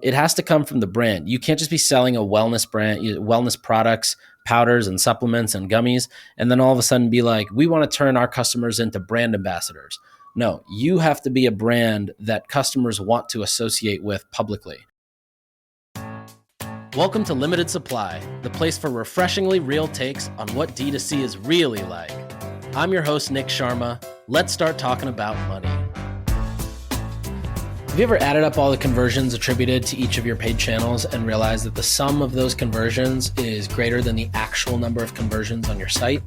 It has to come from the brand. You can't just be selling a wellness brand, wellness products, powders and supplements and gummies, and then all of a sudden be like, we want to turn our customers into brand ambassadors. No, you have to be a brand that customers want to associate with publicly. Welcome to Limited Supply, the place for refreshingly real takes on what D2C is really like. I'm your host, Nick Sharma. Let's start talking about money. Have you ever added up all the conversions attributed to each of your paid channels and realized that the sum of those conversions is greater than the actual number of conversions on your site?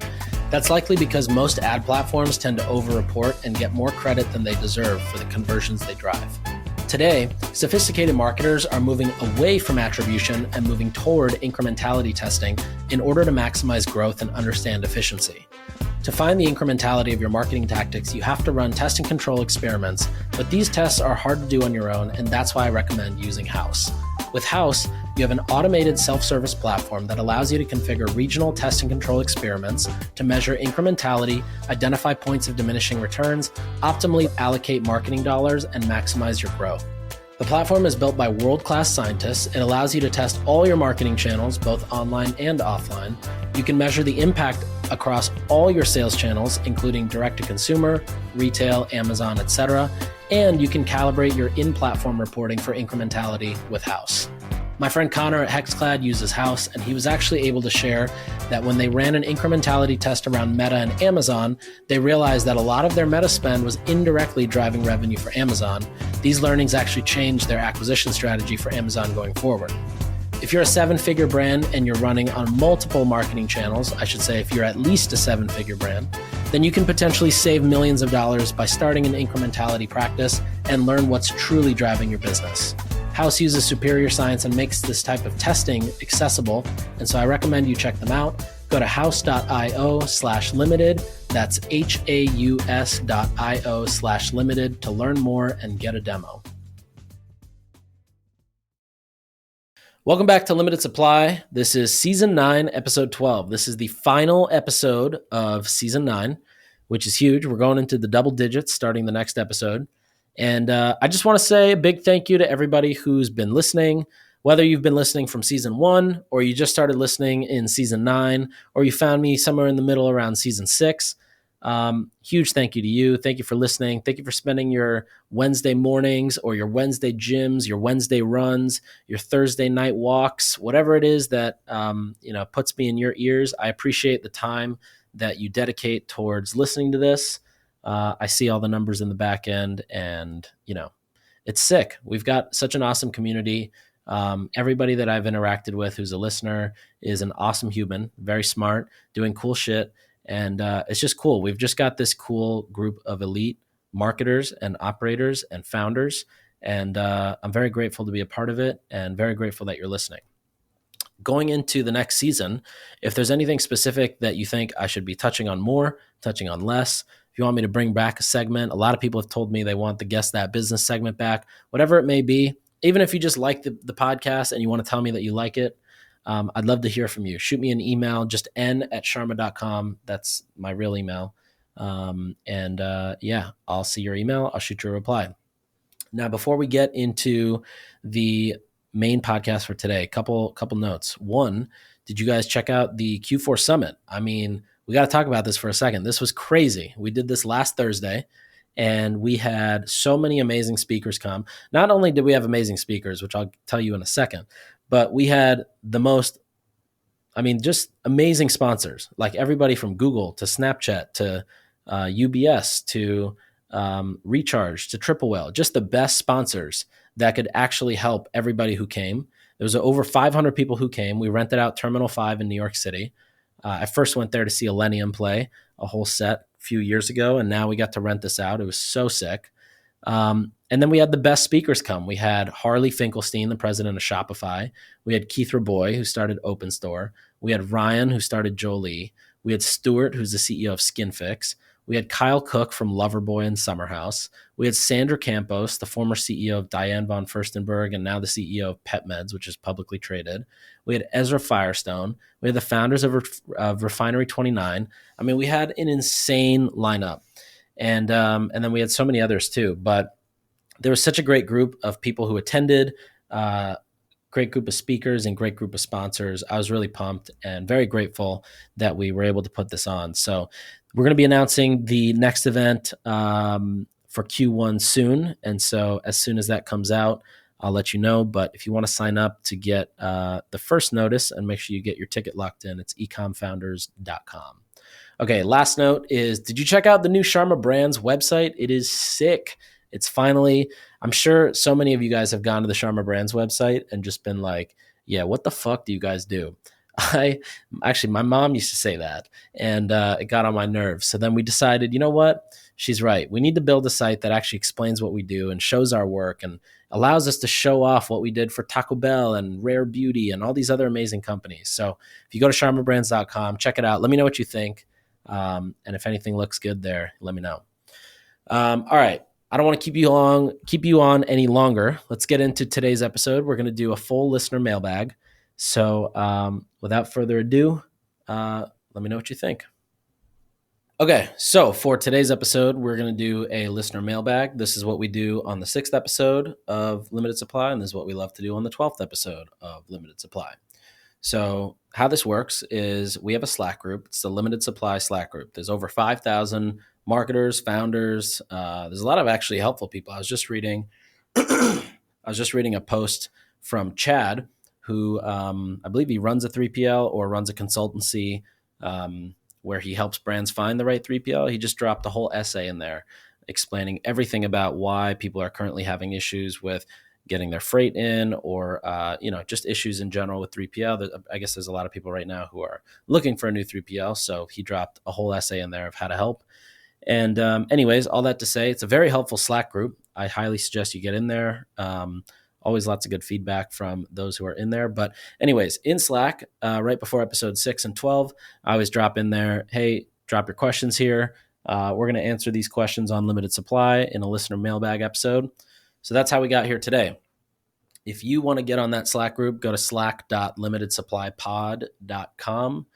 That's likely because most ad platforms tend to over-report and get more credit than they deserve for the conversions they drive. Today, sophisticated marketers are moving away from attribution and moving toward incrementality testing in order to maximize growth and understand efficiency. To find the incrementality of your marketing tactics, you have to run test and control experiments, but these tests are hard to do on your own, and that's why I recommend using House. With House, you have an automated self-service platform that allows you to configure regional test and control experiments to measure incrementality, identify points of diminishing returns, optimally allocate marketing dollars, and maximize your growth. The platform is built by world-class scientists. It allows you to test all your marketing channels, both online and offline. You can measure the impact across all your sales channels, including direct-to-consumer, retail, Amazon, etc., and you can calibrate your in-platform reporting for incrementality with House. My friend Connor at Hexclad uses House, and he was actually able to share that when they ran an incrementality test around Meta and Amazon, they realized that a lot of their Meta spend was indirectly driving revenue for Amazon. These learnings actually changed their acquisition strategy for Amazon going forward. If you're a seven-figure brand and you're running on multiple marketing channels, I should say if you're at least a seven-figure brand, then you can potentially save millions of dollars by starting an incrementality practice and learn what's truly driving your business. House uses superior science and makes this type of testing accessible, and so I recommend you check them out. Go to house.io/limited. That's HAUS.io/limited to learn more and get a demo. Welcome back to Limited Supply. This is Season 9, Episode 12. This is the final episode of Season 9, which is huge. We're going into the double digits starting the next episode. And I just want to say a big thank you to everybody who's been listening, whether you've been listening from Season 1 or you just started listening in Season 9 or you found me somewhere in the middle around Season 6. Huge thank you to you. Thank you for listening. Thank you for spending your Wednesday mornings or your Wednesday gyms, your Wednesday runs, your Thursday night walks, whatever it is that puts me in your ears. I appreciate the time that you dedicate towards listening to this. I see all the numbers in the back end and, it's sick. We've got such an awesome community. Everybody that I've interacted with who's a listener is an awesome human, very smart, doing cool shit. And it's just cool. We've just got this cool group of elite marketers and operators and founders. And I'm very grateful to be a part of it and very grateful that you're listening. Going into the next season, if there's anything specific that you think I should be touching on more, touching on less, if you want me to bring back a segment, a lot of people have told me they want the Guess That Business segment back, whatever it may be. Even if you just like the podcast and you want to tell me that you like it, I'd love to hear from you. Shoot me an email, just n@sharma.com. That's my real email. I'll see your email. I'll shoot you a reply. Now, before we get into the main podcast for today, couple notes. One, did you guys check out the Q4 Summit? I mean, we got to talk about this for a second. This was crazy. We did this last Thursday, and we had so many amazing speakers come. Not only did we have amazing speakers, which I'll tell you in a second, but we had just amazing sponsors, like everybody from Google to Snapchat to UBS to Recharge to Triple Whale, just the best sponsors that could actually help everybody who came. There was over 500 people who came. We rented out Terminal 5 in New York City. I first went there to see Millennium play a whole set a few years ago, and now we got to rent this out. It was so sick. And then we had the best speakers come. We had Harley Finkelstein, the president of Shopify. We had Keith Raboy, who started OpenStore. We had Ryan, who started Jolie. We had Stuart, who's the CEO of SkinFix. We had Kyle Cook from Loverboy and Summerhouse. We had Sandra Campos, the former CEO of Diane von Furstenberg and now the CEO of PetMeds, which is publicly traded. We had Ezra Firestone. We had the founders of Refinery 29. I mean, we had an insane lineup. And then we had so many others too. But there was such a great group of people who attended. great group of speakers and great group of sponsors. I was really pumped and very grateful that we were able to put this on. So we're going to be announcing the next event for Q1 soon. And so as soon as that comes out, I'll let you know. But if you want to sign up to get the first notice and make sure you get your ticket locked in, it's ecomfounders.com. Okay, last note is, did you check out the new Sharma Brands website? It is sick. It's finally, I'm sure so many of you guys have gone to the Sharma Brands website and just been like, yeah, what the fuck do you guys do? My mom used to say that, and it got on my nerves. So then we decided, you know what? She's right. We need to build a site that actually explains what we do and shows our work and allows us to show off what we did for Taco Bell and Rare Beauty and all these other amazing companies. So if you go to sharmabrands.com, check it out. Let me know what you think. And if anything looks good there, let me know. All right. I don't want to keep you on any longer. Let's get into today's episode. We're going to do a full listener mailbag. So without further ado, let me know what you think. Okay, so for today's episode, we're going to do a listener mailbag. This is what we do on the 6th episode of Limited Supply, and this is what we love to do on the 12th episode of Limited Supply. So how this works is we have a Slack group. It's the Limited Supply Slack group. There's over 5,000 marketers, founders. There's a lot of actually helpful people. I was just reading a post from Chad, who I believe he runs a 3PL or runs a consultancy where he helps brands find the right 3PL. He just dropped a whole essay in there explaining everything about why people are currently having issues with getting their freight in, or just issues in general with 3PL. I guess there's a lot of people right now who are looking for a new 3PL. So he dropped a whole essay in there of how to help. And anyways, all that to say, it's a very helpful Slack group. I highly suggest you get in there. Always lots of good feedback from those who are in there. But anyways, in Slack, right before episode 6 and 12, I always drop in there, hey, drop your questions here. We're going to answer these questions on Limited Supply in a listener mailbag episode. So that's how we got here today. If you want to get on that Slack group, go to slack.limitedsupplypod.com.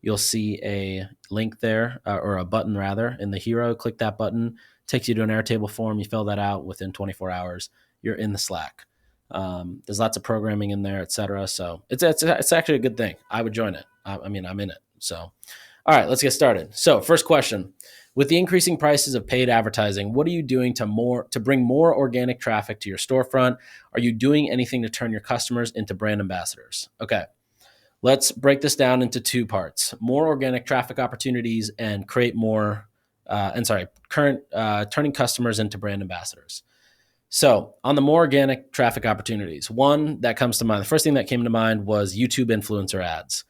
You'll see a link there, or a button rather, in the hero. Click that button, takes you to an Airtable form. You fill that out within 24 hours. You're in the Slack. There's lots of programming in there, etc. So it's actually a good thing. I would join it. I'm in it. So, all right, let's get started. So first question. With the increasing prices of paid advertising, what are you doing to bring more organic traffic to your storefront? Are you doing anything to turn your customers into brand ambassadors? Okay, let's break this down into two parts: more organic traffic opportunities and turning customers into brand ambassadors. So on the more organic traffic opportunities, one that comes to mind, the first thing that came to mind was YouTube influencer ads.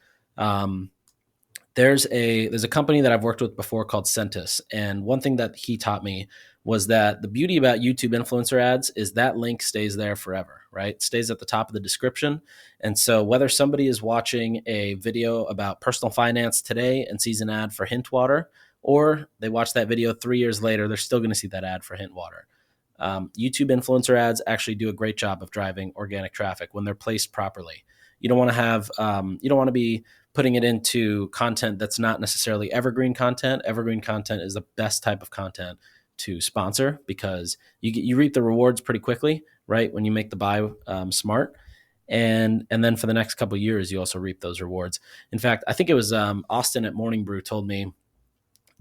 There's a company that I've worked with before called Centus, and one thing that he taught me was that the beauty about YouTube influencer ads is that link stays there forever, right? It stays at the top of the description. And so whether somebody is watching a video about personal finance today and sees an ad for Hint Water, or they watch that video 3 years later, they're still going to see that ad for Hint Water. YouTube influencer ads actually do a great job of driving organic traffic when they're placed properly. You don't want to be putting it into content that's not necessarily evergreen content. Evergreen content is the best type of content to sponsor because you reap the rewards pretty quickly, right? When you make the buy smart. And then for the next couple of years, you also reap those rewards. In fact, I think it was Austin at Morning Brew told me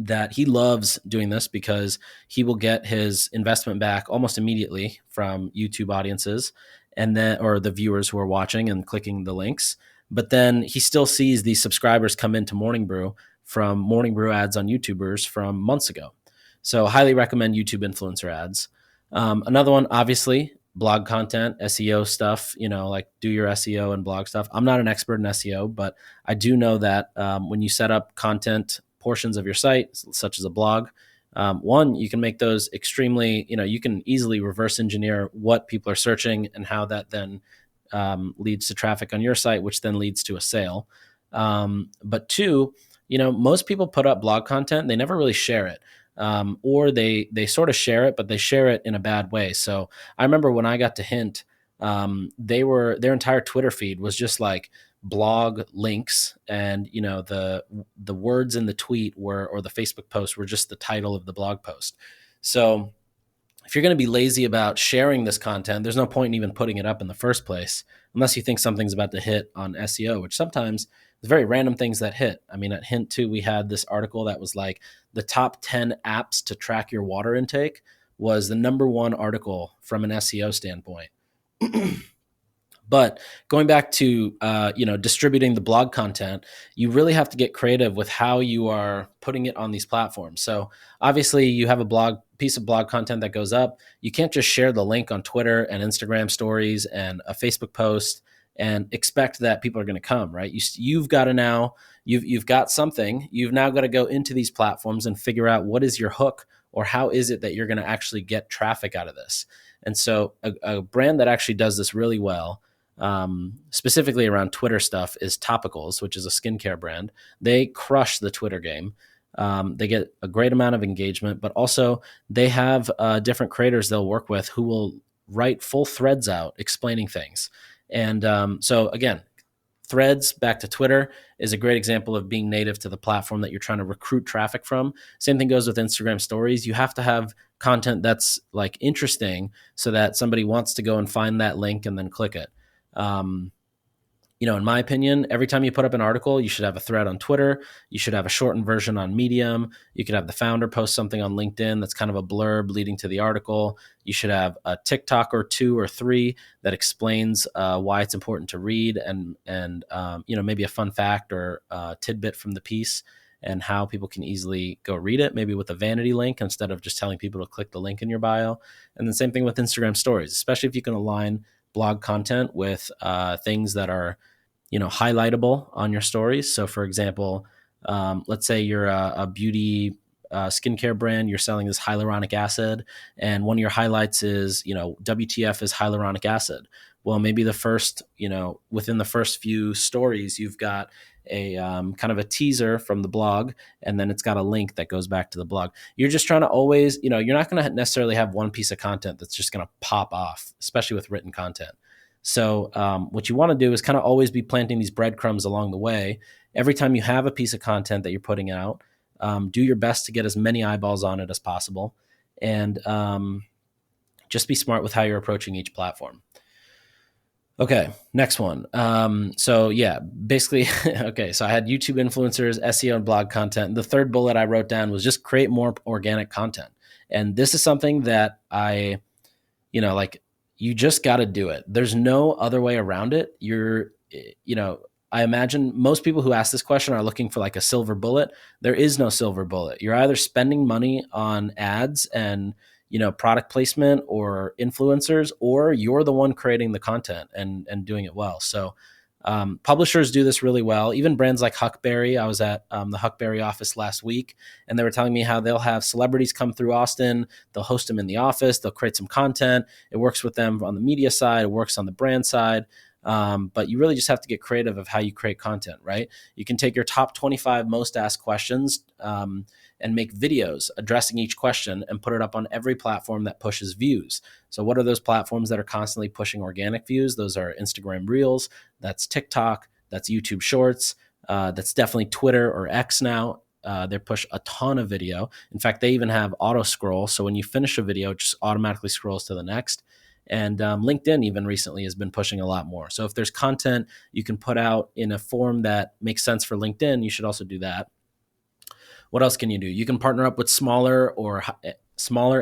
that he loves doing this because he will get his investment back almost immediately from YouTube audiences or the viewers who are watching and clicking the links. But then he still sees these subscribers come into Morning Brew from Morning Brew ads on YouTubers from months ago. So highly recommend YouTube influencer ads. Another one, obviously, blog content, SEO stuff, like do your SEO and blog stuff. I'm not an expert in SEO, but I do know that when you set up content portions of your site, such as a blog, one, you can make those extremely, you can easily reverse engineer what people are searching and how that then leads to traffic on your site, which then leads to a sale. But two, most people put up blog content, they never really share it. Or they sort of share it, but they share it in a bad way. So I remember when I got to Hint, their entire Twitter feed was just like blog links, and the words in the tweet or the Facebook post were just the title of the blog post. So if you're going to be lazy about sharing this content, there's no point in even putting it up in the first place, unless you think something's about to hit on SEO, which sometimes there's very random things that hit. I mean, at Hint 2, we had this article that was like the top 10 apps to track your water intake was the number one article from an SEO standpoint. But going back to distributing the blog content, you really have to get creative with how you are putting it on these platforms. So obviously, you have a piece of blog content that goes up. You can't just share the link on Twitter and Instagram stories and a Facebook post and expect that people are going to come, right? You've got to now you've got something. You've now got to go into these platforms and figure out what is your hook, or how is it that you're going to actually get traffic out of this. And so a brand that actually does this really well, specifically around Twitter stuff, is Topicals, which is a skincare brand. They crush the Twitter game. They get a great amount of engagement, but also they have different creators they'll work with who will write full threads out explaining things. And so again, Threads, back to Twitter, is a great example of being native to the platform that you're trying to recruit traffic from. Same thing goes with Instagram stories. You have to have content that's like interesting so that somebody wants to go and find that link and then click it. In my opinion, every time you put up an article, you should have a thread on Twitter. You should have a shortened version on Medium. You could have the founder post something on LinkedIn that's kind of a blurb leading to the article. You should have a TikTok or 2 or 3 that explains why it's important to read, and maybe a fun fact or tidbit from the piece, and how people can easily go read it, maybe with a vanity link instead of just telling people to click the link in your bio. And then same thing with Instagram stories, especially if you can align blog content with things that are highlightable on your stories. So for example, let's say you're a beauty skincare brand, you're selling this hyaluronic acid, and one of your highlights is, WTF is hyaluronic acid. Well, maybe within the first few stories, you've got a kind of a teaser from the blog, and then it's got a link that goes back to the blog. You're just trying to always, you're not going to necessarily have one piece of content that's just going to pop off, especially with written content. So what you want to do is kind of always be planting these breadcrumbs along the way. Every time you have a piece of content that you're putting out, do your best to get as many eyeballs on it as possible, and just be smart with how you're approaching each platform. Okay, next one. Basically, okay, so I had YouTube influencers, SEO, and blog content. The third bullet I wrote down was just create more organic content. And this is something that you just got to do it. There's no other way around it. I imagine most people who ask this question are looking for like a silver bullet. There is no silver bullet. You're either spending money on ads and product placement or influencers, or you're the one creating the content and doing it well. So publishers do this really well. Even brands like Huckberry. I was at the Huckberry office last week, and they were telling me how they'll have celebrities come through Austin. They'll host them in the office. They'll create some content. It works with them on the media side. It works on the brand side. But you really just have to get creative of how you create content, right? You can take your top 25 most asked questions and make videos addressing each question and put it up on every platform that pushes views. So what are those platforms that are constantly pushing organic views? Those are Instagram Reels, that's TikTok, that's YouTube Shorts, that's definitely Twitter or X now. They push a ton of video. In fact, they even have auto scroll. So when you finish a video, it just automatically scrolls to the next. And LinkedIn even recently has been pushing a lot more. So if there's content you can put out in a form that makes sense for LinkedIn, you should also do that. What else can you do? You can partner up with smaller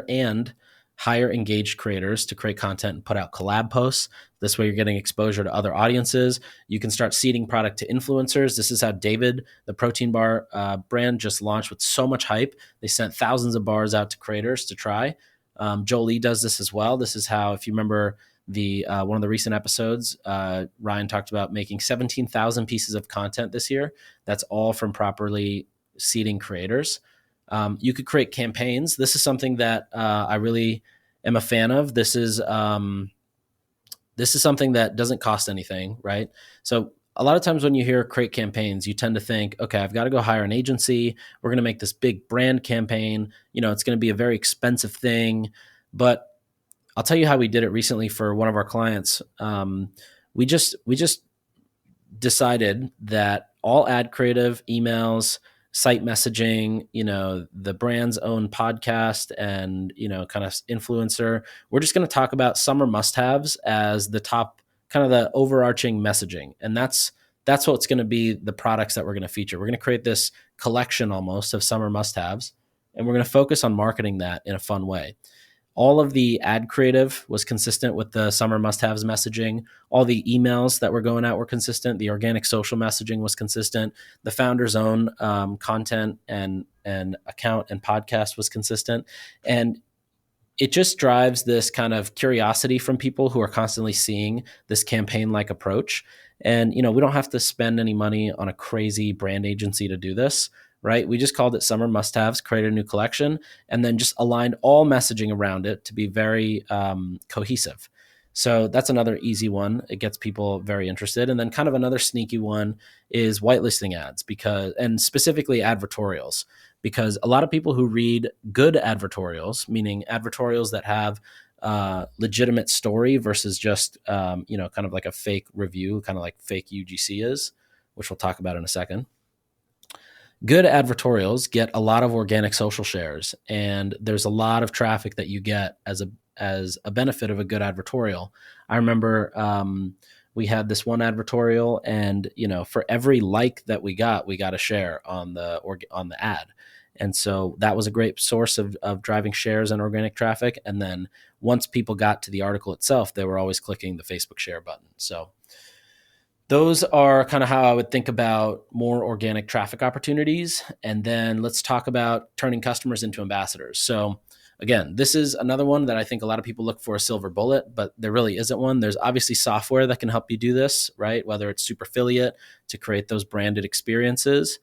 and higher engaged creators to create content and put out collab posts. This way you're getting exposure to other audiences. You can start seeding product to influencers. This is how David, the protein bar brand, just launched with so much hype. They sent thousands of bars out to creators to try. Jolie does this as well. This is how, if you remember one of the recent episodes, Ryan talked about making 17,000 pieces of content this year. That's all from properly seeding creators. You could create campaigns. This is something that I really am a fan of. This is something that doesn't cost anything, right? So a lot of times when you hear create campaigns, you tend to think, okay, I've got to go hire an agency. We're going to make this big brand campaign. It's going to be a very expensive thing. But I'll tell you how we did it recently for one of our clients. We just decided that all ad creative, emails, site messaging, the brand's own podcast and, kind of influencer. We're just going to talk about summer must-haves as the top, kind of the overarching messaging. And that's what's going to be the products that we're going to feature. We're going to create this collection almost of summer must-haves, and we're going to focus on marketing that in a fun way. All of the ad creative was consistent with the summer must-haves messaging. All the emails that were going out were consistent. The organic social messaging was consistent. The founder's own content and account and podcast was consistent. And it just drives this kind of curiosity from people who are constantly seeing this campaign-like approach. And, we don't have to spend any money on a crazy brand agency to do this, right? We just called it Summer Must-Haves, created a new collection, and then just aligned all messaging around it to be very cohesive. So that's another easy one. It gets people very interested. And then kind of another sneaky one is whitelisting ads, and specifically advertorials, because a lot of people who read good advertorials, meaning advertorials that have legitimate story versus just, kind of like a fake review, kind of like fake UGC is, which we'll talk about in a second. Good advertorials get a lot of organic social shares, and there's a lot of traffic that you get as a benefit of a good advertorial. I remember we had this one advertorial, and for every like that we got a share on the ad. And so that was a great source of driving shares and organic traffic. And then once people got to the article itself, they were always clicking the Facebook share button. So those are kind of how I would think about more organic traffic opportunities. And then let's talk about turning customers into ambassadors. So again, this is another one that I think a lot of people look for a silver bullet, but there really isn't one. There's obviously software that can help you do this, right? Whether it's Superfiliate to create those branded experiences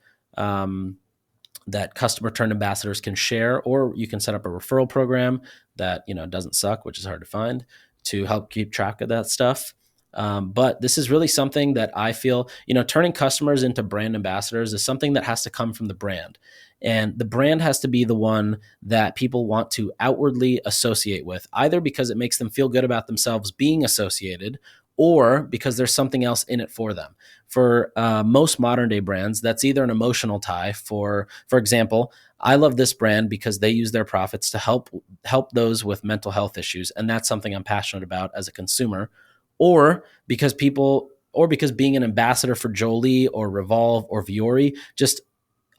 that customer turned ambassadors can share, or you can set up a referral program that, doesn't suck, which is hard to find, to help keep track of that stuff. But this is really something that I feel, turning customers into brand ambassadors is something that has to come from the brand. And the brand has to be the one that people want to outwardly associate with, either because it makes them feel good about themselves being associated, or because there's something else in it for them. For most modern day brands, that's either an emotional tie. For example, I love this brand because they use their profits to help those with mental health issues, and that's something I'm passionate about as a consumer. Or because being an ambassador for Jolie or Revolve or Viore just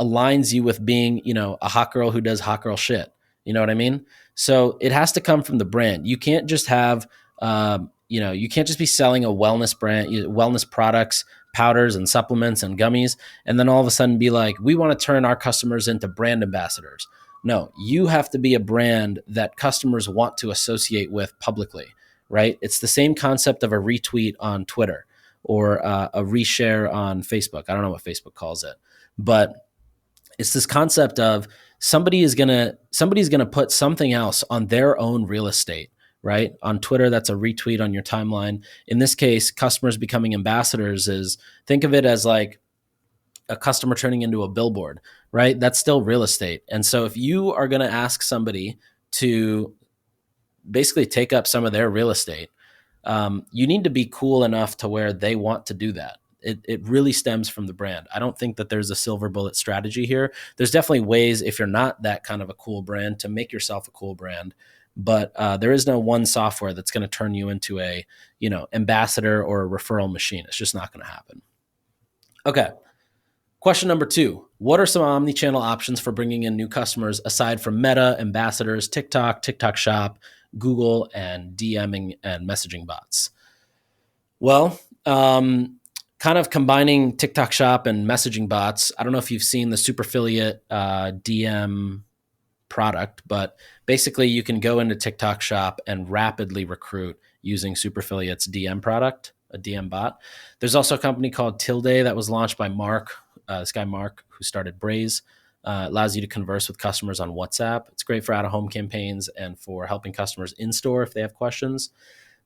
aligns you with being, a hot girl who does hot girl shit. You know what I mean? So it has to come from the brand. You can't just have, you can't just be selling a wellness brand, wellness products, powders and supplements and gummies, and then all of a sudden be like, we want to turn our customers into brand ambassadors. No, you have to be a brand that customers want to associate with publicly, right? It's the same concept of a retweet on Twitter or a reshare on Facebook. I don't know what Facebook calls it, but it's this concept of somebody's gonna put something else on their own real estate, right? On Twitter, that's a retweet on your timeline. In this case, customers becoming ambassadors think of it as like a customer turning into a billboard, right? That's still real estate. And so if you are going to ask somebody to basically take up some of their real estate, you need to be cool enough to where they want to do that. It really stems from the brand. I don't think that there's a silver bullet strategy here. There's definitely ways, if you're not that kind of a cool brand, to make yourself a cool brand. But there is no one software that's going to turn you into a, ambassador or a referral machine. It's just not going to happen. Okay. Question number 2, what are some omni-channel options for bringing in new customers aside from Meta, ambassadors, TikTok, TikTok Shop, Google, and DMing and messaging bots? Well, kind of combining TikTok Shop and messaging bots. I don't know if you've seen the Superfiliate DM product, but basically you can go into TikTok Shop and rapidly recruit using Superfiliate's DM product, a DM bot. There's also a company called Tilde that was launched by Mark, this guy Mark, who started Braze. Allows you to converse with customers on WhatsApp. It's great for out-of-home campaigns and for helping customers in store if they have questions.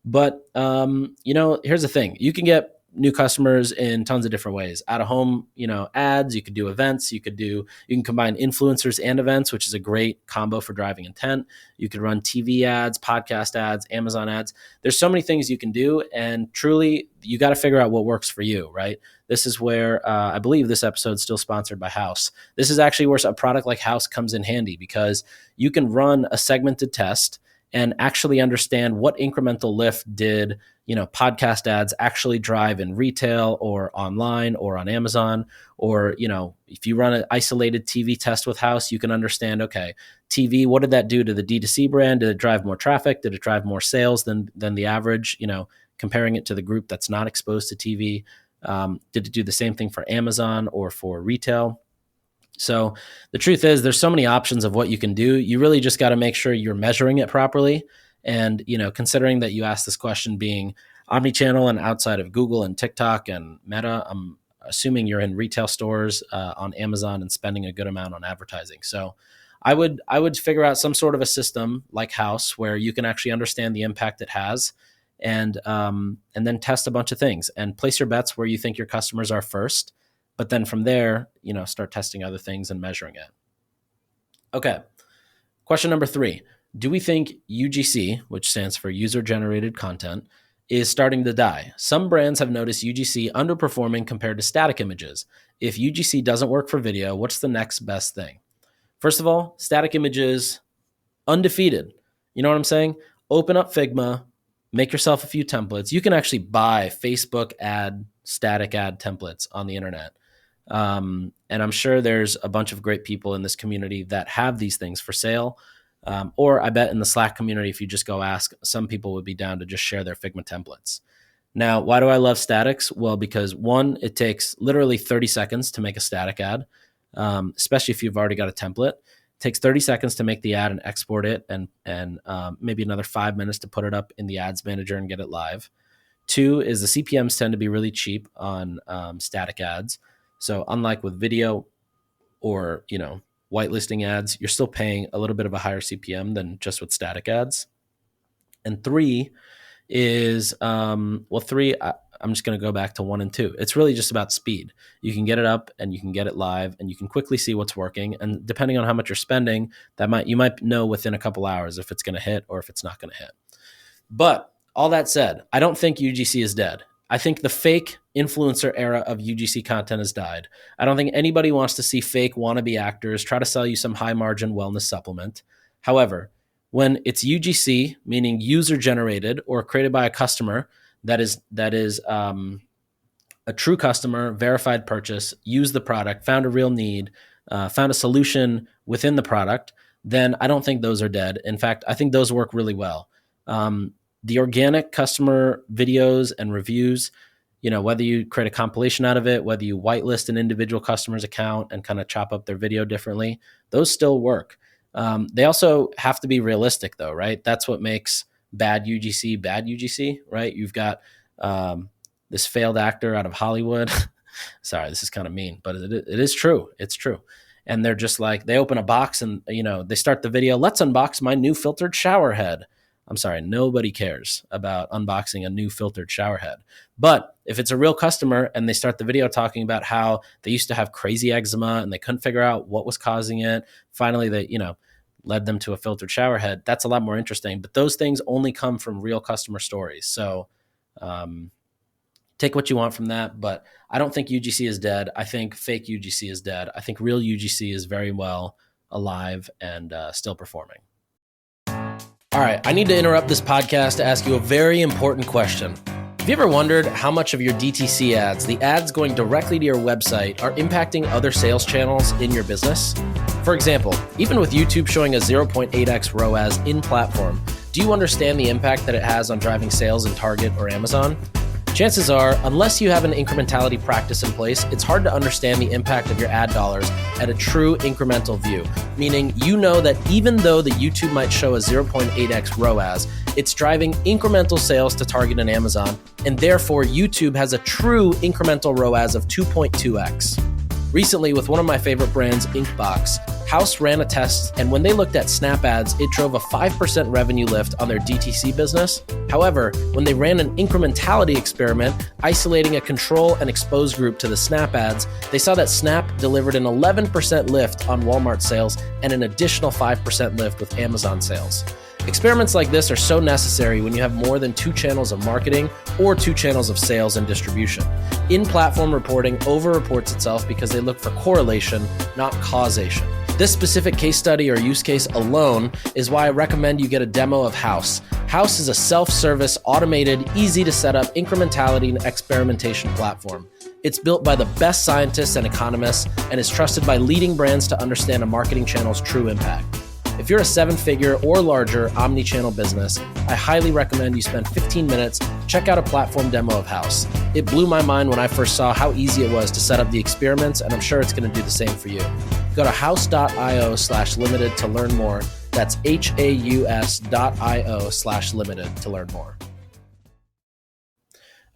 But, here's the thing. You can get new customers in tons of different ways. Out of home, ads, you could do events, you can combine influencers and events, which is a great combo for driving intent. You could run TV ads, podcast ads, Amazon ads. There's so many things you can do. And truly, you got to figure out what works for you, right? This is where I believe this episode is still sponsored by House. This is actually where a product like House comes in handy, because you can run a segmented test and actually understand what incremental lift did podcast ads actually drive in retail or online or on Amazon. Or, if you run an isolated TV test with House, you can understand, okay, TV, what did that do to the D2C brand? Did it drive more traffic? Did it drive more sales than the average, comparing it to the group that's not exposed to TV? Did it do the same thing for Amazon or for retail? So the truth is, there's so many options of what you can do. You really just got to make sure you're measuring it properly. And, considering that you asked this question being omnichannel and outside of Google and TikTok and Meta, I'm assuming you're in retail stores on Amazon and spending a good amount on advertising. So I would figure out some sort of a system like House where you can actually understand the impact it has, and then test a bunch of things and place your bets where you think your customers are first. But then from there, start testing other things and measuring it. Okay. Question number 3. Do we think UGC, which stands for user-generated content, is starting to die? Some brands have noticed UGC underperforming compared to static images. If UGC doesn't work for video, what's the next best thing? First of all, static images, undefeated. You know what I'm saying? Open up Figma, make yourself a few templates. You can actually buy Facebook static ad templates on the internet. And I'm sure there's a bunch of great people in this community that have these things for sale. Or I bet in the Slack community, if you just go ask, some people would be down to just share their Figma templates. Now, why do I love statics? Well, because one, it takes literally 30 seconds to make a static ad, especially if you've already got a template. It takes 30 seconds to make the ad and export it, and maybe another 5 minutes to put it up in the ads manager and get it live. 2 is the CPMs tend to be really cheap on static ads. So unlike with video or, whitelisting ads, you're still paying a little bit of a higher CPM than just with static ads. And 3 is, I'm just going to go back to 1 and 2. It's really just about speed. You can get it up and you can get it live and you can quickly see what's working. And depending on how much you're spending, you might know within a couple hours if it's going to hit or if it's not going to hit. But all that said, I don't think UGC is dead. I think the fake influencer era of UGC content has died. I don't think anybody wants to see fake wannabe actors try to sell you some high margin wellness supplement. However, when it's UGC, meaning user generated or created by a customer that is a true customer, verified purchase, used the product, found a real need, found a solution within the product, then I don't think those are dead. In fact, I think those work really well. The organic customer videos and reviews, whether you create a compilation out of it, whether you whitelist an individual customer's account and kind of chop up their video differently, those still work. They also have to be realistic though, right? That's what makes bad UGC, right? You've got this failed actor out of Hollywood. Sorry, this is kind of mean, but it is true. It's true. And they're just like, they open a box and, they start the video, let's unbox my new filtered shower head. I'm sorry, nobody cares about unboxing a new filtered shower head. But if it's a real customer and they start the video talking about how they used to have crazy eczema and they couldn't figure out what was causing it, finally they, led them to a filtered shower head, that's a lot more interesting. But those things only come from real customer stories. So take what you want from that. But I don't think UGC is dead. I think fake UGC is dead. I think real UGC is very well alive and still performing. All right, I need to interrupt this podcast to ask you a very important question. Have you ever wondered how much of your DTC ads, the ads going directly to your website, are impacting other sales channels in your business? For example, even with YouTube showing a 0.8x ROAS in platform, do you understand the impact that it has on driving sales in Target or Amazon? Chances are, unless you have an incrementality practice in place, it's hard to understand the impact of your ad dollars at a true incremental view, meaning that even though the YouTube might show a 0.8x ROAS, it's driving incremental sales to Target and Amazon, and therefore YouTube has a true incremental ROAS of 2.2x. Recently, with one of my favorite brands, Inkbox, House ran a test, and when they looked at Snap ads, it drove a 5% revenue lift on their DTC business. However, when they ran an incrementality experiment, isolating a control and expose group to the Snap ads, they saw that Snap delivered an 11% lift on Walmart sales and an additional 5% lift with Amazon sales. Experiments like this are so necessary when you have more than 2 channels of marketing or 2 channels of sales and distribution. In-platform reporting over-reports itself because they look for correlation, not causation. This specific case study or use case alone is why I recommend you get a demo of House. House is a self-service, automated, easy to set up incrementality and experimentation platform. It's built by the best scientists and economists and is trusted by leading brands to understand a marketing channel's true impact. If you're a 7-figure or larger omni-channel business, I highly recommend you spend 15 minutes, check out a platform demo of House. It blew my mind when I first saw how easy it was to set up the experiments, and I'm sure it's going to do the same for you. Go to house.io/limited to learn more. That's haus.io/limited to learn more.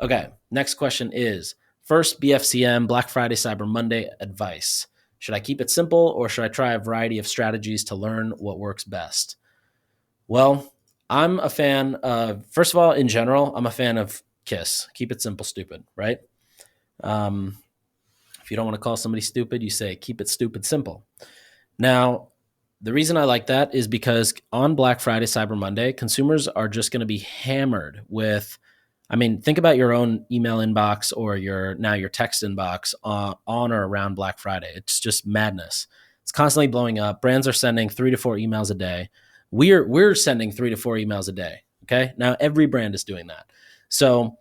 Okay, next question is, first BFCM, Black Friday, Cyber Monday advice. Should I keep it simple or should I try a variety of strategies to learn what works best? Well, I'm a fan of, first of all, in general, I'm a fan of KISS. Keep it simple, stupid, right? If you don't want to call somebody stupid, you say, keep it stupid, simple. Now, the reason I like that is because on Black Friday, Cyber Monday, consumers are just going to be hammered with, think about your own email inbox or your text inbox on or around Black Friday. It's just madness. It's constantly blowing up. Brands are sending 3 to 4 emails a day. We're sending 3 to 4 emails a day. Okay. Now every brand is doing that. So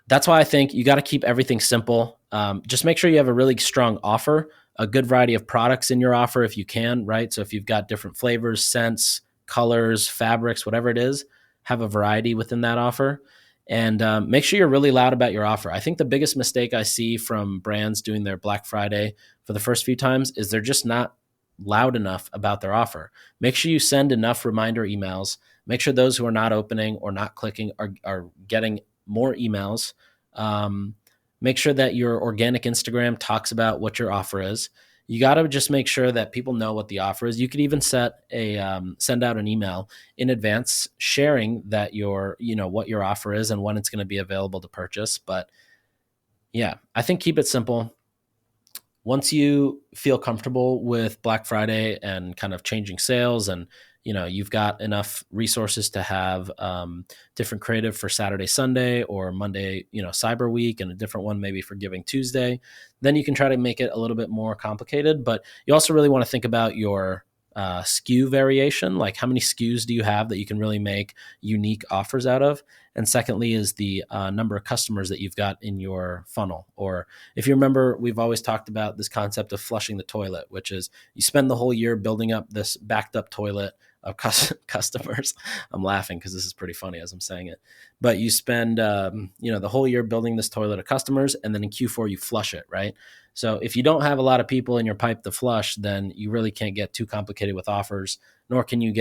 that's why I think you got to keep everything simple. Just make sure you have a really strong offer, a good variety of products in your offer if you can, right? So if you've got different flavors, scents, colors, fabrics, whatever it is, have a variety within that offer. And make sure you're really loud about your offer. I think the biggest mistake I see from brands doing their Black Friday for the first few times is they're just not loud enough about their offer. Make sure you send enough reminder emails. Make sure those who are not opening or not clicking are getting more emails. Make sure that your organic Instagram talks about what your offer is. You got to just make sure that people know what the offer is. You could even send out an email in advance sharing that what your offer is and when it's going to be available to purchase. But yeah, I think keep it simple. Once you feel comfortable with Black Friday and kind of changing sales and you've got enough resources to have different creative for Saturday, Sunday, or Monday, Cyber Week, and a different one maybe for Giving Tuesday, then you can try to make it a little bit more complicated. But you also really want to think about your SKU variation, like how many SKUs do you have that you can really make unique offers out of? And secondly is the number of customers that you've got in your funnel. Or if you remember, we've always talked about this concept of flushing the toilet, which is you spend the whole year building up this backed up toilet of customers. I'm laughing because this is pretty funny as I'm saying it. But you spend the whole year building this toilet of customers, and then in Q4 you flush it, right? So if you don't have a lot of people in your pipe to flush, then you really can't get too complicated with offers, nor can you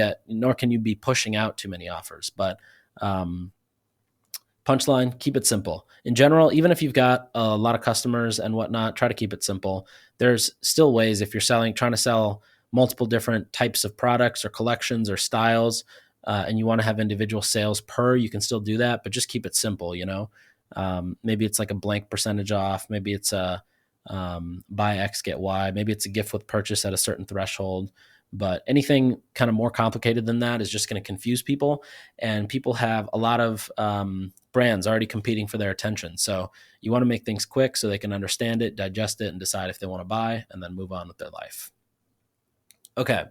be pushing out too many offers. But punchline, keep it simple. In general, even if you've got a lot of customers and whatnot, try to keep it simple. There's still ways if you're trying to sell multiple different types of products or collections or styles, and you want to have individual sales per, you can still do that, but just keep it simple, maybe it's like a blank percentage off. Maybe it's a buy X, get Y. Maybe it's a gift with purchase at a certain threshold. But anything kind of more complicated than that is just going to confuse people. And people have a lot of brands already competing for their attention. So you want to make things quick so they can understand it, digest it, and decide if they want to buy and then move on with their life. Okay.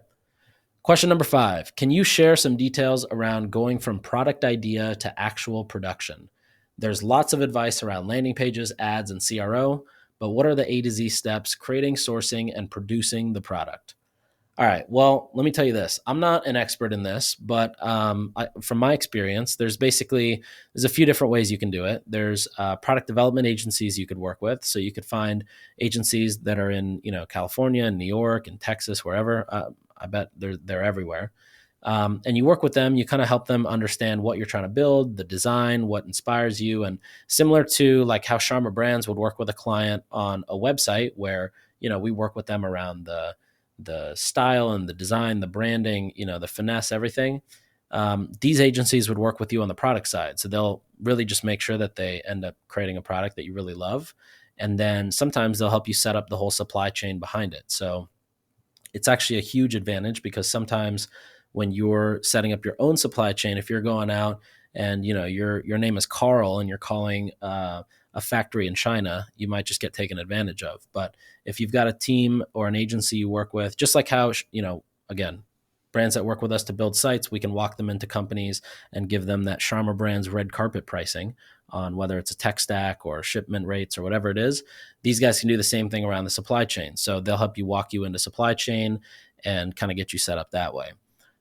Question number 5. Can you share some details around going from product idea to actual production? There's lots of advice around landing pages, ads, and CRO, but what are the A to Z steps creating, sourcing, and producing the product? All right. Well, let me tell you this. I'm not an expert in this, but from my experience, there's a few different ways you can do it. There's product development agencies you could work with. So you could find agencies that are in, California and New York and Texas, wherever. I bet they're everywhere. And you work with them, you kind of help them understand what you're trying to build, the design, what inspires you. And similar to like how Sharma Brands would work with a client on a website where, we work with them around the the style and the design, the branding, the finesse, everything. These agencies would work with you on the product side. So they'll really just make sure that they end up creating a product that you really love. And then sometimes they'll help you set up the whole supply chain behind it. So it's actually a huge advantage, because sometimes when you're setting up your own supply chain, if you're going out and your name is Carl and you're calling a factory in China, you might just get taken advantage of. But if you've got a team or an agency you work with, just like how again, brands that work with us to build sites, we can walk them into companies and give them that Sharma Brands red carpet pricing on whether it's a tech stack or shipment rates or whatever it is. These guys can do the same thing around the supply chain. So they'll help you walk you into supply chain and kind of get you set up that way.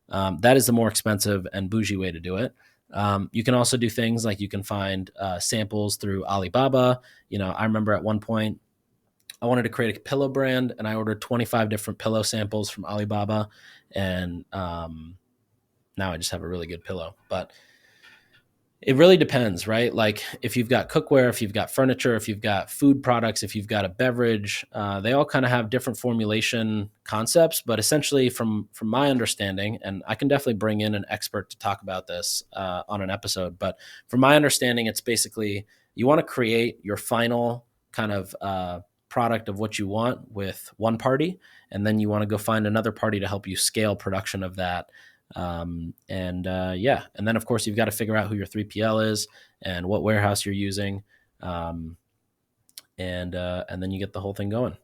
That is the more expensive and bougie way to do it. You can also do things like you can find samples through Alibaba. I remember at one point I wanted to create a pillow brand, and I ordered 25 different pillow samples from Alibaba, and now I just have a really good pillow. But it really depends, right? Like if you've got cookware, if you've got furniture, if you've got food products, if you've got a beverage, they all kind of have different formulation concepts. But essentially, from my understanding, and I can definitely bring in an expert to talk about this on an episode, but from my understanding, it's basically you want to create your final kind of product of what you want with one party, and then you want to go find another party to help you scale production of that. And then of course you've got to figure out who your 3PL is and what warehouse you're using. And then you get the whole thing going.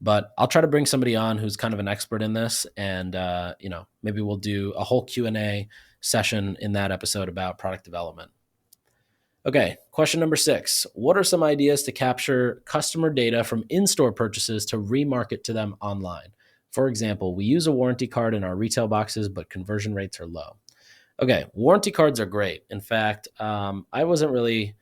But I'll try to bring somebody on who's kind of an expert in this, and maybe we'll do a whole Q&A session in that episode about product development. Okay, question number 6. What are some ideas to capture customer data from in-store purchases to remarket to them online? For example, we use a warranty card in our retail boxes, but conversion rates are low. Okay, warranty cards are great. In fact, I wasn't really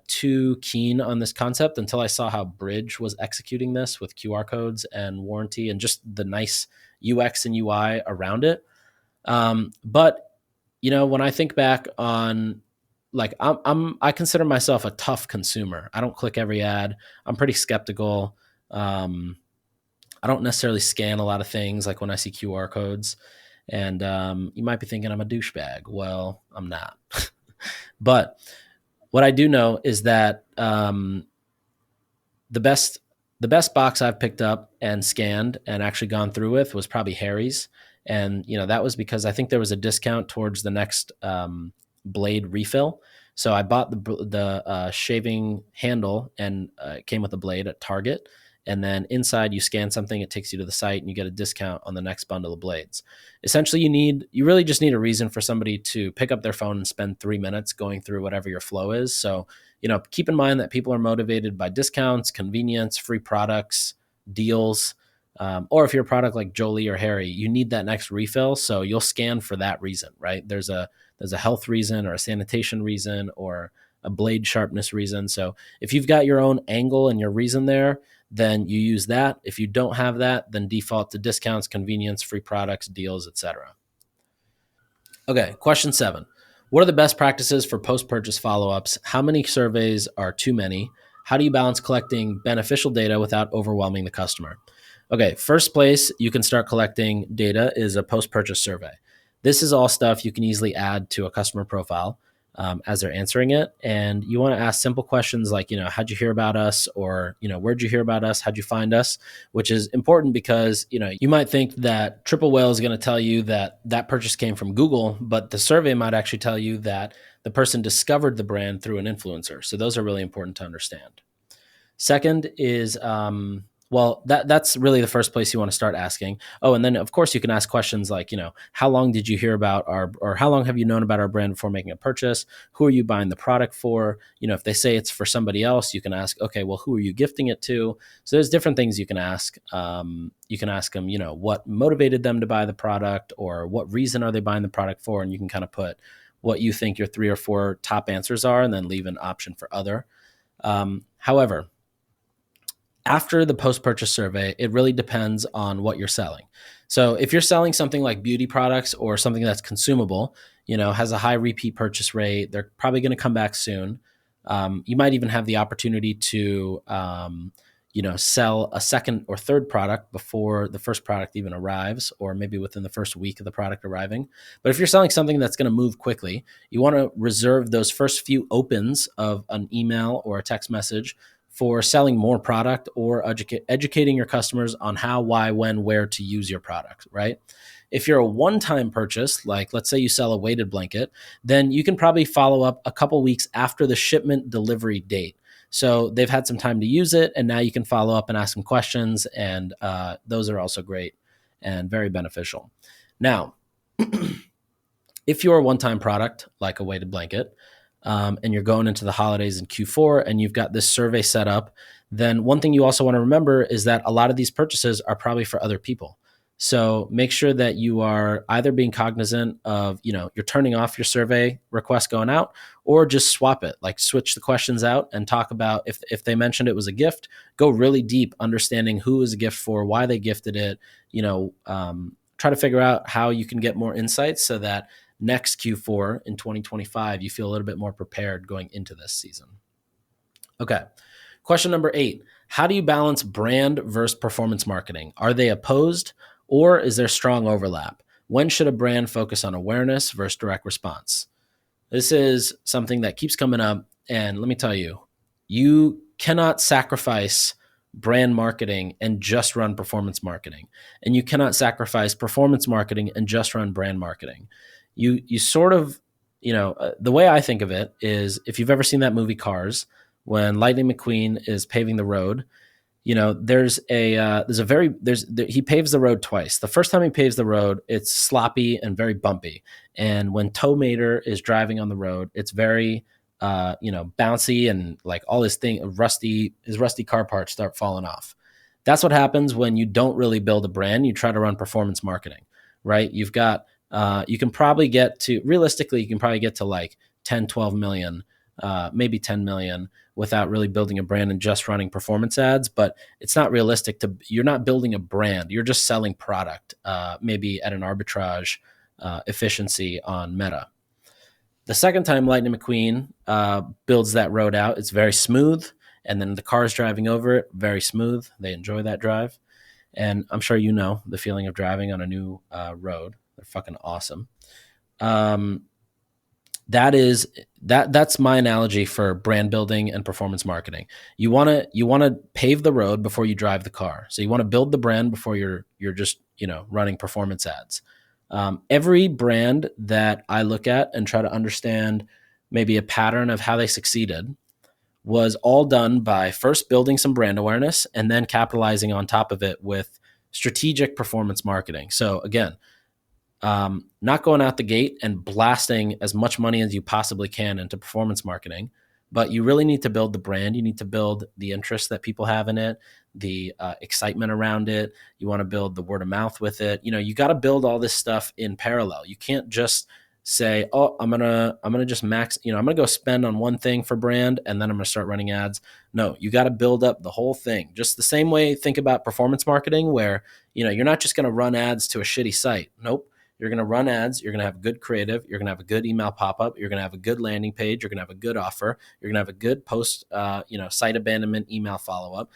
too keen on this concept until I saw how Bridge was executing this with QR codes and warranty and just the nice UX and UI around it. But when I think back on, like, I consider myself a tough consumer. I don't click every ad. I'm pretty skeptical. I don't necessarily scan a lot of things, like when I see QR codes. And you might be thinking I'm a douchebag. Well, I'm not. But what I do know is that the best box I've picked up and scanned and actually gone through with was probably Harry's. And that was because I think there was a discount towards the next blade refill. So I bought the shaving handle, and it came with a blade at Target. And then inside you scan something, it takes you to the site, and you get a discount on the next bundle of blades. Essentially, you really just need a reason for somebody to pick up their phone and spend 3 minutes going through whatever your flow is. So, keep in mind that people are motivated by discounts, convenience, free products, deals. Or if you're a product like Jolie or Harry, you need that next refill. So you'll scan for that reason, right? There's a health reason or a sanitation reason or a blade sharpness reason. So if you've got your own angle and your reason there, then you use that. If you don't have that, then default to discounts, convenience, free products, deals, etc. Okay, question 7. What are the best practices for post-purchase follow-ups? How many surveys are too many? How do you balance collecting beneficial data without overwhelming the customer? Okay, first place you can start collecting data is a post-purchase survey. This is all stuff you can easily add to a customer profile as they're answering it. And you want to ask simple questions like, how'd you hear about us? Or, where'd you hear about us? How'd you find us? Which is important because, you might think that Triple Whale is going to tell you that purchase came from Google, but the survey might actually tell you that the person discovered the brand through an influencer. So those are really important to understand. Second is, that's really the first place you want to start asking. Oh, and then of course you can ask questions like, how long did you hear about or how long have you known about our brand before making a purchase? Who are you buying the product for? If they say it's for somebody else, you can ask, okay, well, who are you gifting it to? So there's different things you can ask. You can ask them, what motivated them to buy the product, or what reason are they buying the product for? And you can kind of put what you think your 3 or 4 top answers are, and then leave an option for other. However, after the post-purchase survey, it really depends on what you're selling. So if you're selling something like beauty products or something that's consumable, has a high repeat purchase rate, they're probably going to come back soon. You might even have the opportunity to, sell a second or third product before the first product even arrives, or maybe within the first week of the product arriving. But if you're selling something that's going to move quickly, you want to reserve those first few opens of an email or a text message for selling more product or educating your customers on how, why, when, where to use your product, right? If you're a one-time purchase, like let's say you sell a weighted blanket, then you can probably follow up a couple weeks after the shipment delivery date. So they've had some time to use it, and now you can follow up and ask them questions, and those are also great and very beneficial. Now, if you're a one-time product, like a weighted blanket, and you're going into the holidays in Q4 and you've got this survey set up, then one thing you also want to remember is that a lot of these purchases are probably for other people. So make sure that you are either being cognizant of, you're turning off your survey request going out, or just swap it, like switch the questions out and talk about if they mentioned it was a gift, go really deep understanding who is a gift for, why they gifted it, try to figure out how you can get more insights so that next Q4 in 2025, you feel a little bit more prepared going into this season. Okay. Question number 8. How do you balance brand versus performance marketing? Are they opposed, or is there strong overlap? When should a brand focus on awareness versus direct response? This is something that keeps coming up. And let me tell you, you cannot sacrifice brand marketing and just run performance marketing. And you cannot sacrifice performance marketing and just run brand marketing. You sort of, the way I think of it is, if you've ever seen that movie Cars, when Lightning McQueen is paving the road, he paves the road twice. The first time he paves the road, it's sloppy and very bumpy. And when Tow Mater is driving on the road, it's very, bouncy, and like all his rusty car parts start falling off. That's what happens when you don't really build a brand. You try to run performance marketing, right? You can probably get to like 10, 12 million, maybe 10 million without really building a brand and just running performance ads. But it's not realistic you're not building a brand. You're just selling product, maybe at an arbitrage efficiency on Meta. The second time Lightning McQueen builds that road out, it's very smooth. And then the cars driving over it, very smooth. They enjoy that drive. And I'm sure you know the feeling of driving on a new road. They're fucking awesome. That's my analogy for brand building and performance marketing. You want to pave the road before you drive the car. So you want to build the brand before you're just running performance ads. Every brand that I look at and try to understand maybe a pattern of how they succeeded was all done by first building some brand awareness and then capitalizing on top of it with strategic performance marketing. So again, not going out the gate and blasting as much money as you possibly can into performance marketing, but you really need to build the brand. You need to build the interest that people have in it, the excitement around it. You want to build the word of mouth with it. You got to build all this stuff in parallel. You can't just say, oh, I'm gonna just max, I'm gonna go spend on one thing for brand and then I'm gonna start running ads. No, you got to build up the whole thing. Just the same way, think about performance marketing, where you're not just gonna run ads to a shitty site. Nope. You're going to run ads. You're going to have good creative. You're going to have a good email pop-up. You're going to have a good landing page. You're going to have a good offer. You're going to have a good post, site abandonment email follow-up.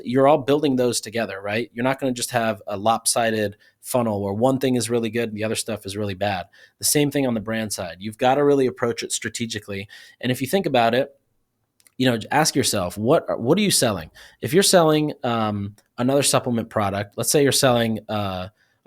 You're all building those together, right? You're not going to just have a lopsided funnel where one thing is really good and the other stuff is really bad. The same thing on the brand side. You've got to really approach it strategically. And if you think about it, ask yourself, what are you selling? If you're selling another supplement product, let's say you're selling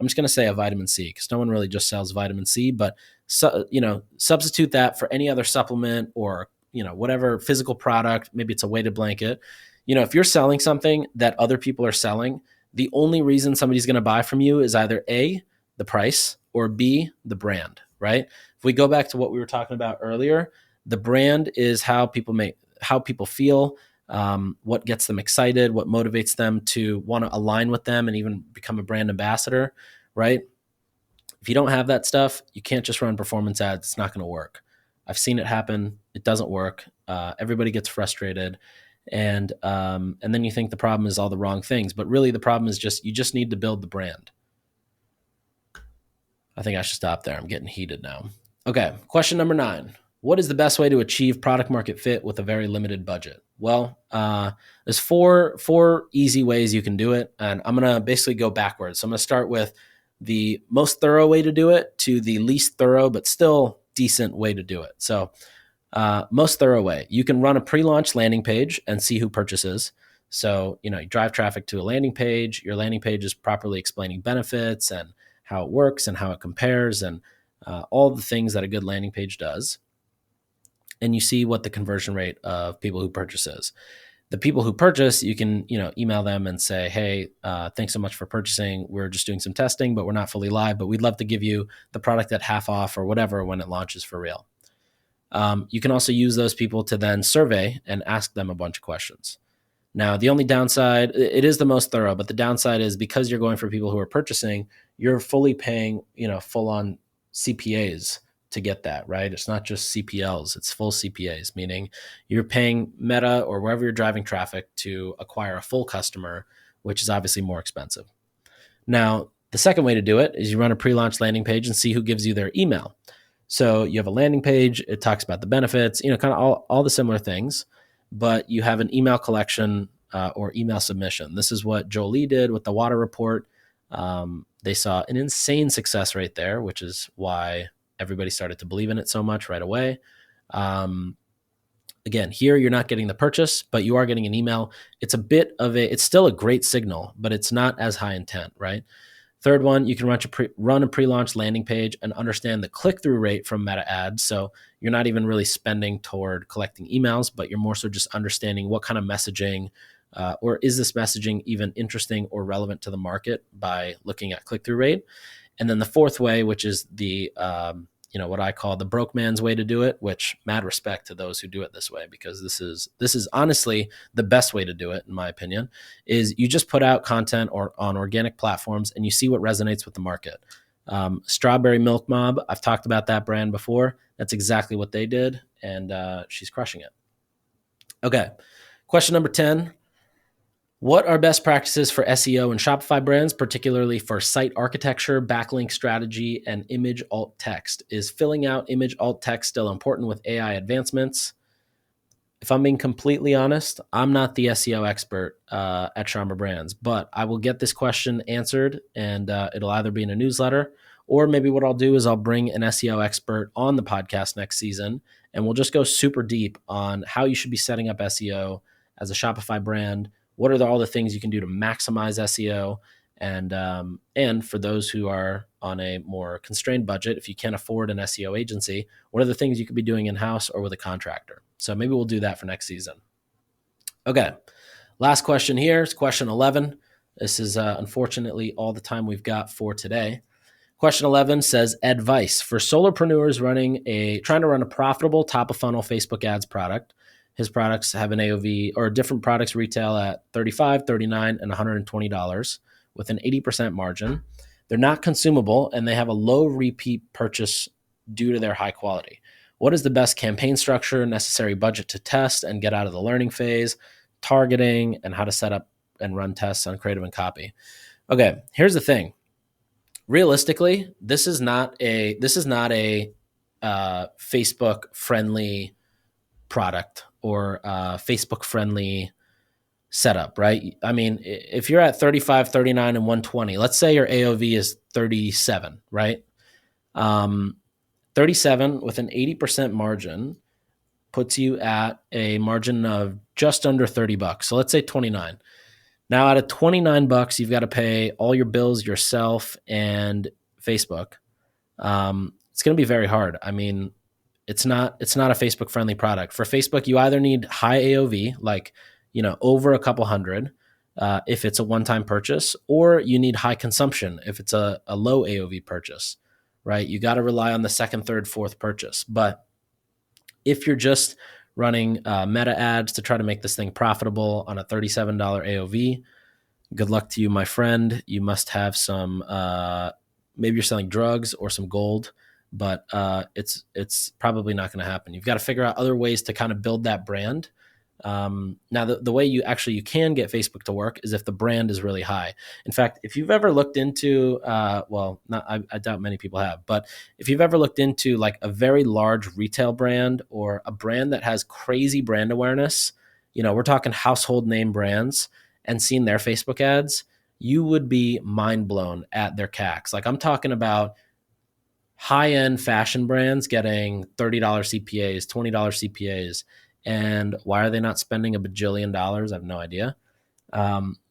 I'm just going to say a vitamin C, because no one really just sells vitamin C, but substitute that for any other supplement or, whatever physical product. Maybe it's a weighted blanket. If you're selling something that other people are selling, the only reason somebody's going to buy from you is either A, the price, or B, the brand, right? If we go back to what we were talking about earlier, the brand is how people feel, what gets them excited, what motivates them to want to align with them and even become a brand ambassador, right? If you don't have that stuff, you can't just run performance ads. It's not going to work. I've seen it happen. It doesn't work. Everybody gets frustrated. And then you think the problem is all the wrong things, but really the problem is you just need to build the brand. I think I should stop there. I'm getting heated now. Okay. Question number 9. What is the best way to achieve product market fit with a very limited budget? Well, there's four easy ways you can do it, and I'm gonna basically go backwards. So I'm gonna start with the most thorough way to do it to the least thorough but still decent way to do it. So most thorough way, you can run a pre-launch landing page and see who purchases. So you drive traffic to a landing page. Your landing page is properly explaining benefits and how it works and how it compares and all the things that a good landing page does, and you see what the conversion rate of people who purchase is. The people who purchase, you can email them and say, hey, thanks so much for purchasing. We're just doing some testing, but we're not fully live, but we'd love to give you the product at half off or whatever when it launches for real. You can also use those people to then survey and ask them a bunch of questions. Now, the only downside, it is the most thorough, but the downside is because you're going for people who are purchasing, you're fully paying, full on CPAs to get that, right? It's not just CPLs, it's full CPAs, meaning you're paying Meta or wherever you're driving traffic to acquire a full customer, which is obviously more expensive. Now, the second way to do it is you run a pre-launch landing page and see who gives you their email. So you have a landing page, it talks about the benefits, kind of all the similar things, but you have an email collection or email submission. This is what Jolie did with the water report. They saw an insane success rate there, which is why everybody started to believe in it so much right away. Again, here you're not getting the purchase, but you are getting an email. It's it's still a great signal, but it's not as high intent, right? Third one, you can run a pre-launch landing page and understand the click-through rate from Meta ads. So you're not even really spending toward collecting emails, but you're more so just understanding what kind of messaging or is this messaging even interesting or relevant to the market by looking at click-through rate. And then the fourth way, which is the what I call the broke man's way to do it, which mad respect to those who do it this way, because this is honestly the best way to do it, in my opinion, is you just put out content or on organic platforms and you see what resonates with the market. Strawberry Milk Mob, I've talked about that brand before. That's exactly what they did, and she's crushing it. Okay, question number 10. What are best practices for SEO and Shopify brands, particularly for site architecture, backlink strategy, and image alt text? Is filling out image alt text still important with AI advancements? If I'm being completely honest, I'm not the SEO expert at Sharma Brands, but I will get this question answered, and it'll either be in a newsletter, or maybe what I'll do is I'll bring an SEO expert on the podcast next season, and we'll just go super deep on how you should be setting up SEO as a Shopify brand. What are all the things you can do to maximize SEO? And for those who are on a more constrained budget, if you can't afford an SEO agency, what are the things you could be doing in-house or with a contractor? So maybe we'll do that for next season. Okay, last question here is question 11. This is unfortunately all the time we've got for today. Question 11 says, advice for solopreneurs trying to run a profitable top of funnel Facebook ads product. His products have an AOV, or different products retail at $35, $39, and $120 with an 80% margin. They're not consumable and they have a low repeat purchase due to their high quality. What is the best campaign structure, necessary budget to test and get out of the learning phase, targeting, and how to set up and run tests on creative and copy? Okay, here's the thing. Realistically, this is not a Facebook friendly product or Facebook friendly setup, right? I mean, if you're at 35, 39, and 120, let's say your AOV is 37, right? 37 with an 80% margin puts you at a margin of just under $30. So let's say 29. Now out of $29, you've got to pay all your bills yourself and Facebook. It's going to be very hard. I mean, it's not a Facebook friendly product. For Facebook, you either need high AOV, like, over a couple hundred, if it's a one-time purchase, or you need high consumption if it's a low AOV purchase, right? You got to rely on the second, third, fourth purchase. But if you're just running Meta ads to try to make this thing profitable on a $37 AOV, good luck to you, my friend. You must have some, maybe you're selling drugs or some gold, but it's probably not going to happen. You've got to figure out other ways to kind of build that brand Now, the way you can get Facebook to work is if the brand is really high. In fact, if you've ever looked into, I doubt many people have, but if you've ever looked into like a very large retail brand or a brand that has crazy brand awareness, we're talking household name brands, and seen their Facebook ads, you would be mind blown at their CACs. Like I'm talking about high-end fashion brands getting $30 CPAs, $20 CPAs. And why are they not spending $1 bajillion? I have no idea.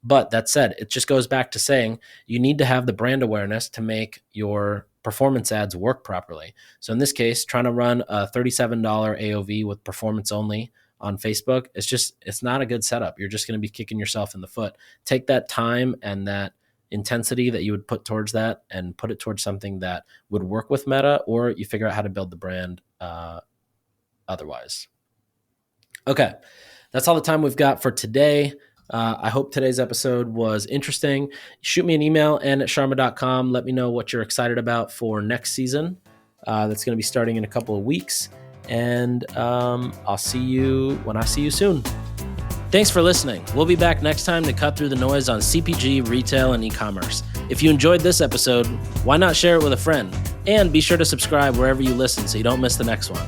But that said, it just goes back to saying you need to have the brand awareness to make your performance ads work properly. So in this case, trying to run a $37 AOV with performance only on Facebook, it's not a good setup. You're just going to be kicking yourself in the foot. Take that time and that intensity that you would put towards that and put it towards something that would work with Meta, or you figure out how to build the brand otherwise. Okay, that's all the time we've got for today. I hope today's episode was interesting. Shoot me an email, n@sharma.com. Let me know what you're excited about for next season. That's going to be starting in a couple of weeks. And I'll see you when I see you soon. Thanks for listening. We'll be back next time to cut through the noise on CPG, retail, and e-commerce. If you enjoyed this episode, why not share it with a friend? And be sure to subscribe wherever you listen so you don't miss the next one.